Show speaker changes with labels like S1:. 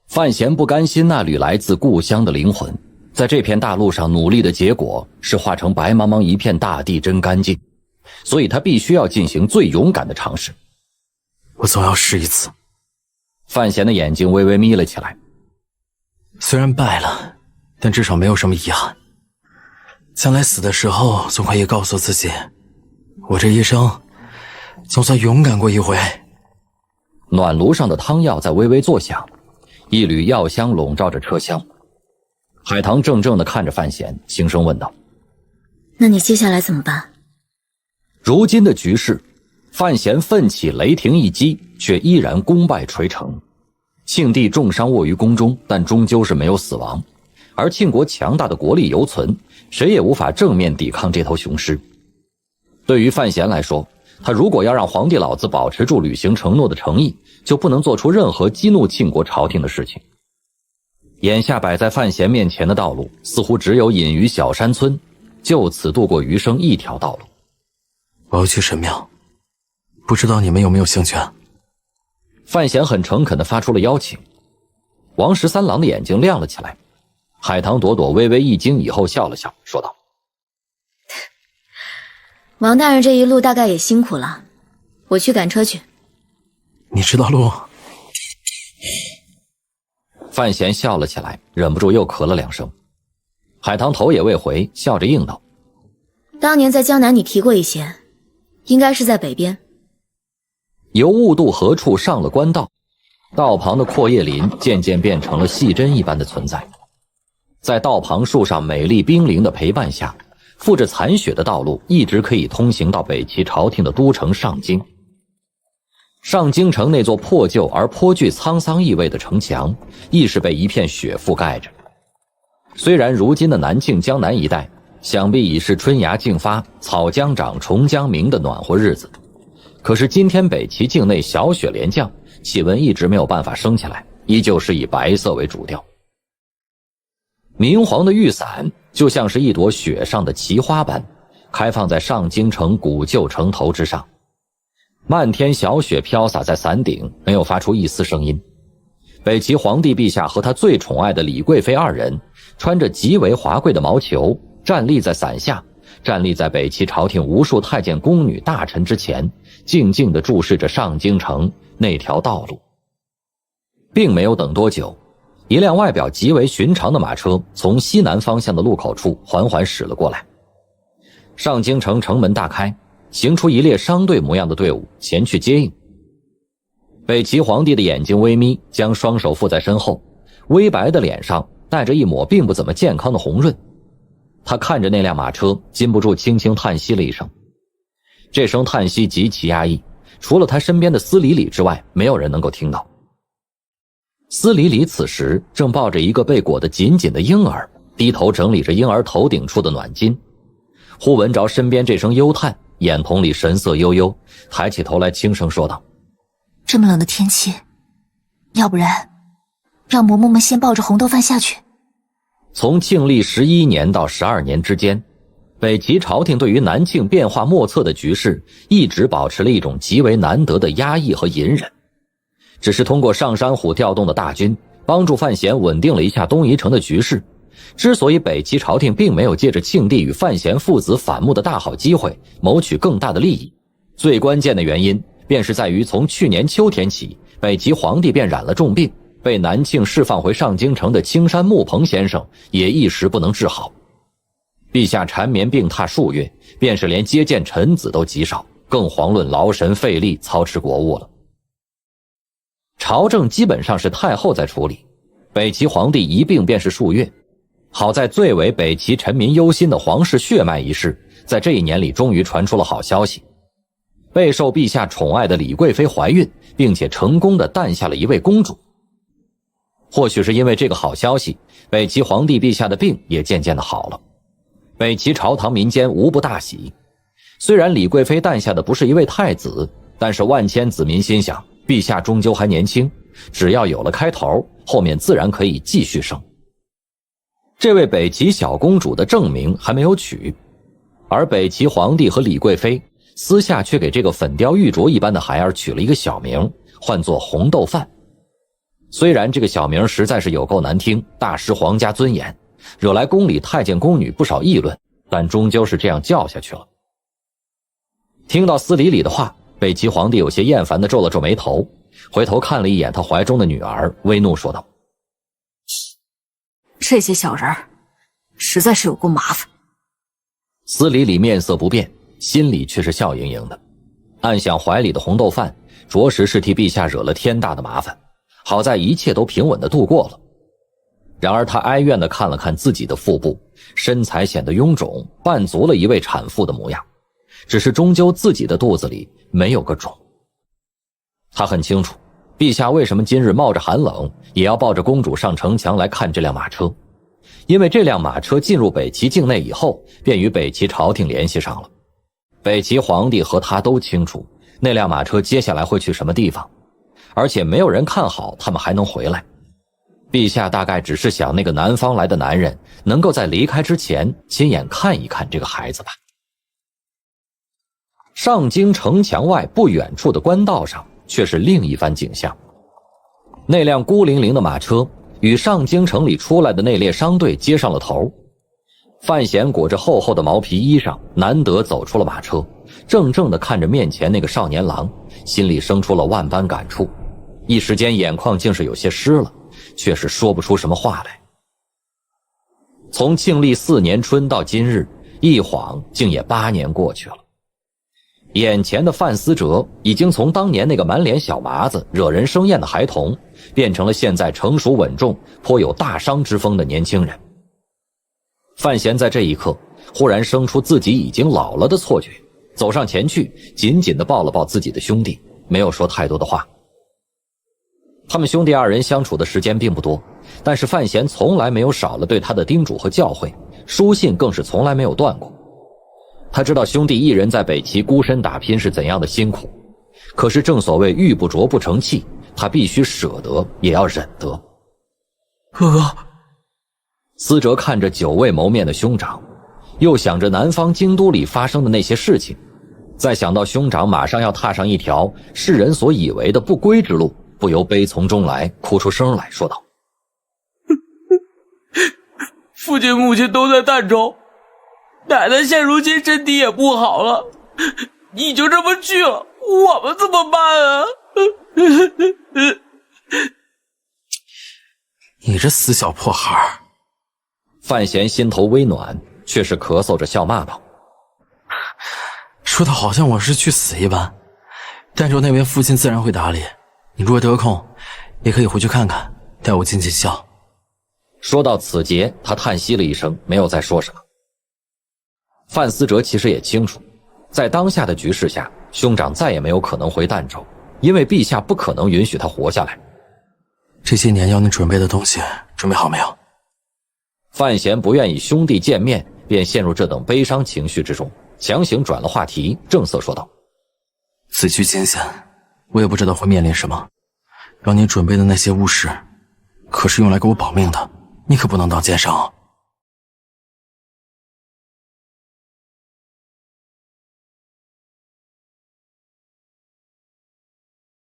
S1: 范闲不甘心那缕来自故乡的灵魂在这片大陆上努力的结果是化成白茫茫一片大地真干净，所以他必须要进行最勇敢的尝试。
S2: 我总要试一次。
S1: 范闲的眼睛微微眯了起来。
S2: 虽然败了，但至少没有什么遗憾。将来死的时候总可以告诉自己，我这一生总算勇敢过一回。
S1: 暖炉上的汤药在微微作响，一缕药香笼罩着车厢。海棠怔怔地看着范闲，轻声问道：
S3: 那你接下来怎么办？
S1: 如今的局势，范闲奋起雷霆一击，却依然功败垂成。庆帝重伤卧于宫中，但终究是没有死亡，而庆国强大的国力犹存，谁也无法正面抵抗这头雄狮。对于范闲来说，他如果要让皇帝老子保持住履行承诺的诚意，就不能做出任何激怒庆国朝廷的事情。眼下摆在范闲面前的道路，似乎只有隐于小山村，就此度过余生一条道路。
S2: 我要去神庙，不知道你们有没有兴趣啊？
S1: 范闲很诚恳地发出了邀请。王十三郎的眼睛亮了起来，海棠朵朵微微一惊以后笑了笑，说道：
S3: 王大人这一路大概也辛苦了，我去赶车去。
S2: 你知道路？
S1: 范闲笑了起来，忍不住又咳了两声。海棠头也未回，笑着应道：
S3: 当年在江南你提过一些，应该是在北边。
S1: 由雾渡河处上了官道，道旁的阔叶林渐渐变成了细针一般的存在。在道旁树上美丽冰凌的陪伴下，覆着残雪的道路一直可以通行到北齐朝廷的都城上京。上京城那座破旧而颇具沧桑意味的城墙，亦是被一片雪覆盖着。虽然如今的南庆江南一带想必已是春芽竞发、草将长、虫将鸣的暖和日子，可是今天北齐境内小雪连降，气温一直没有办法升起来，依旧是以白色为主调。明黄的玉伞就像是一朵雪上的奇花般，开放在上京城古旧城头之上。漫天小雪飘洒在伞顶，没有发出一丝声音。北齐皇帝陛下和他最宠爱的李贵妃二人，穿着极为华贵的毛裘，站立在伞下，站立在北齐朝廷无数太监宫女大臣之前，静静地注视着上京城那条道路。并没有等多久，一辆外表极为寻常的马车从西南方向的路口处缓缓驶了过来。上京城城门大开，行出一列商队模样的队伍前去接应。北齐皇帝的眼睛微眯，将双手负在身后，微白的脸上带着一抹并不怎么健康的红润。他看着那辆马车，禁不住轻轻叹息了一声。这声叹息极其压抑，除了他身边的司礼礼之外，没有人能够听到。司礼礼此时正抱着一个被裹得紧紧的婴儿，低头整理着婴儿头顶处的暖巾。忽闻着身边这声忧叹，眼瞳里神色悠悠，抬起头来轻声说道：
S4: 这么冷的天气，要不然让嬷嬷们先抱着红豆饭下去。
S1: 从庆历11年到12年之间，北齐朝廷对于南庆变化莫测的局势一直保持了一种极为难得的压抑和隐忍。只是通过上山虎调动的大军，帮助范闲稳定了一下东夷城的局势。之所以北齐朝廷并没有借着庆帝与范闲父子反目的大好机会谋取更大的利益，最关键的原因便是在于从去年秋天起，北齐皇帝便染了重病，被南庆释放回上京城的青山木棚先生也一时不能治好。陛下缠绵病榻数月，便是连接见臣子都极少，更遑论劳神费力操持国务了。朝政基本上是太后在处理，北齐皇帝一病便是数月。好在最为北齐臣民忧心的皇室血脉一事，在这一年里终于传出了好消息。备受陛下宠爱的李贵妃怀孕，并且成功地诞下了一位公主。或许是因为这个好消息，北齐皇帝陛下的病也渐渐地好了。北齐朝堂民间无不大喜。虽然李贵妃诞下的不是一位太子，但是万千子民心想，陛下终究还年轻，只要有了开头，后面自然可以继续生。这位北齐小公主的正名还没有取，而北齐皇帝和李贵妃私下却给这个粉雕玉琢一般的孩儿取了一个小名，唤作红豆饭。虽然这个小名实在是有够难听，大失皇家尊严，惹来宫里太监宫女不少议论，但终究是这样叫下去了。听到司礼里的话，北齐皇帝有些厌烦地皱了皱眉头，回头看了一眼他怀中的女儿，微怒说道：
S5: 这些小人实在是有够麻烦。
S1: 司礼里面色不变，心里却是笑盈盈的，暗想怀里的红豆饭着实是替陛下惹了天大的麻烦，好在一切都平稳地度过了。然而他哀怨地看了看自己的腹部，身材显得臃肿，半足了一位产妇的模样，只是终究自己的肚子里没有个种。他很清楚陛下为什么今日冒着寒冷也要抱着公主上城墙来看这辆马车，因为这辆马车进入北齐境内以后，便与北齐朝廷联系上了。北齐皇帝和他都清楚那辆马车接下来会去什么地方，而且没有人看好他们还能回来。陛下大概只是想那个南方来的男人能够在离开之前亲眼看一看这个孩子吧。上京城墙外不远处的官道上却是另一番景象，那辆孤零零的马车与上京城里出来的那列商队接上了头。范闲裹着厚厚的毛皮衣裳，难得走出了马车，怔怔地看着面前那个少年郎，心里生出了万般感触，一时间眼眶竟是有些湿了，却是说不出什么话来。从庆历4年春到今日，一晃竟也8年过去了。眼前的范思哲已经从当年那个满脸小麻子惹人生厌的孩童，变成了现在成熟稳重颇有大商之风的年轻人。范闲在这一刻忽然生出自己已经老了的错觉，走上前去紧紧地抱了抱自己的兄弟，没有说太多的话。他们兄弟二人相处的时间并不多，但是范闲从来没有少了对他的叮嘱和教诲，书信更是从来没有断过。他知道兄弟一人在北齐孤身打拼是怎样的辛苦，可是正所谓玉不琢不成器，他必须舍得也要忍得。
S2: 哥哥，
S1: 思哲看着久未谋面的兄长，又想着南方京都里发生的那些事情，再想到兄长马上要踏上一条世人所以为的不归之路，不由悲从中来，哭出声来，说道：
S6: 父亲母亲都在儋州，奶奶现如今身体也不好了，你就这么去了，我们怎么办啊？
S2: 你这死小破孩儿！
S1: 范闲心头微暖，却是咳嗽着笑骂道：
S2: 说的好像我是去死一般。儋州那边父亲自然会打理，你如果得空也可以回去看看，带我尽尽孝。
S1: 说到此节，他叹息了一声，没有再说什么。范思哲其实也清楚，在当下的局势下，兄长再也没有可能回儋州，因为陛下不可能允许他活下来。
S2: 这些年要你准备的东西准备好没有？
S1: 范闲不愿意兄弟见面便陷入这等悲伤情绪之中，强行转了话题，正色说道：
S2: 此去艰险，我也不知道会面临什么，让你准备的那些物事可是用来给我保命的，你可不能当奸商啊。